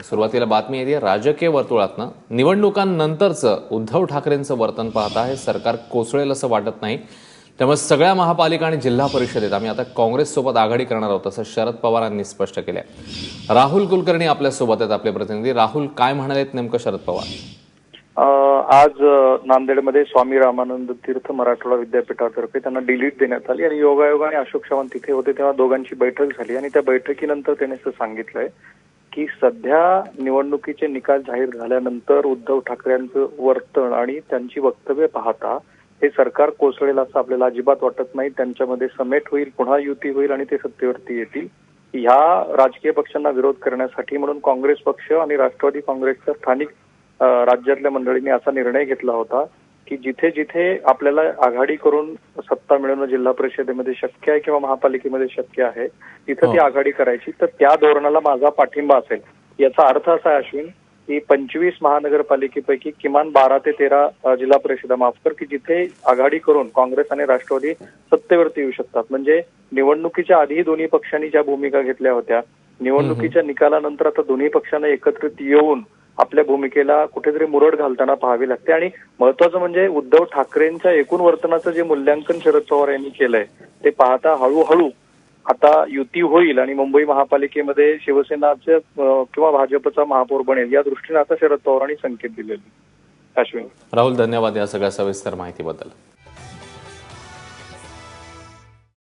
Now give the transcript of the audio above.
सुरुवातीला बातमी येते राजकीय वर्तुळातनं निवडणुकांनंतरचं उद्धव ठाकरेंचं वर्तन पाहता हे सरकार कोसळेल असं वाटत नाही। त्यामुळे सगळ्या महापालिका आणि जिल्हा परिषदेत आम्ही आता काँग्रेससोबत आघाडी करणार आहोत असं शरद पवारांनी स्पष्ट केलंय। राहुल कुलकर्णी आपल्या सोबत आहेत, आपले प्रतिनिधी। राहुल, काय म्हणालेत नेमकं शरद पवार? आज नांदेडमध्ये स्वामी रामानंद तीर्थ मराठवाडा विद्यापीठातर्फे त्यांना डिलीट देण्यात आली आणि योगायोगाने अशोक चव्हाण तिथे होते तेव्हा दोघांची बैठक झाली आणि त्या बैठकीनंतर त्यांनी असं सांगितलंय की सध्या निवडणुकीचे निकाल जाहीर झाल्यानंतर उद्धव ठाकरेंचं वर्तन आणि त्यांची वक्तव्य पाहता हे सरकार कोसळेल असं आपल्याला अजिबात वाटत नाही। त्यांच्यामध्ये समेट होईल, पुन्हा युती होईल आणि ते सत्तेवरती येतील। ह्या राजकीय पक्षांना विरोध करण्यासाठी म्हणून काँग्रेस पक्ष आणि राष्ट्रवादी काँग्रेसच्या स्थानिक राज्यातल्या मंडळींनी असा निर्णय घेतला होता की जिथे जिथे आपल्याला आघाडी करून सत्ता मिळवणं जिल्हा परिषदेमध्ये शक्य आहे किंवा महापालिकेमध्ये शक्य आहे तिथे ती आघाडी करायची, तर त्या धोरणाला माझा पाठिंबा असेल। याचा अर्थ असा आहे अश्विन की 25 महानगरपालिकेपैकी किमान 12 ते 13 जिल्हा परिषदा माफ कर की जिथे आघाडी करून काँग्रेस आणि राष्ट्रवादी सत्तेवरती येऊ शकतात। म्हणजे निवडणुकीच्या आधी दोन्ही पक्षांनी ज्या भूमिका घेतल्या होत्या, निवडणुकीच्या निकालानंतर आता दोन्ही पक्षांना एकत्रित येऊन आपल्या भूमिकेला कुठेतरी मुरड घालताना पाहावी लागते। आणि महत्वाचं म्हणजे उद्धव ठाकरेंच्या एकूण वर्तनाचं जे मूल्यांकन शरद पवार यांनी केलंय ते पाहता हळूहळू आता युती होईल आणि मुंबई महापालिकेमध्ये शिवसेनाचं किंवा भाजपचा महापौर बनेल या दृष्टीने आता शरद पवारांनी संकेत दिलेले। अश्विन, राहुल, धन्यवाद या सगळ्या सविस्तर माहितीबद्दल।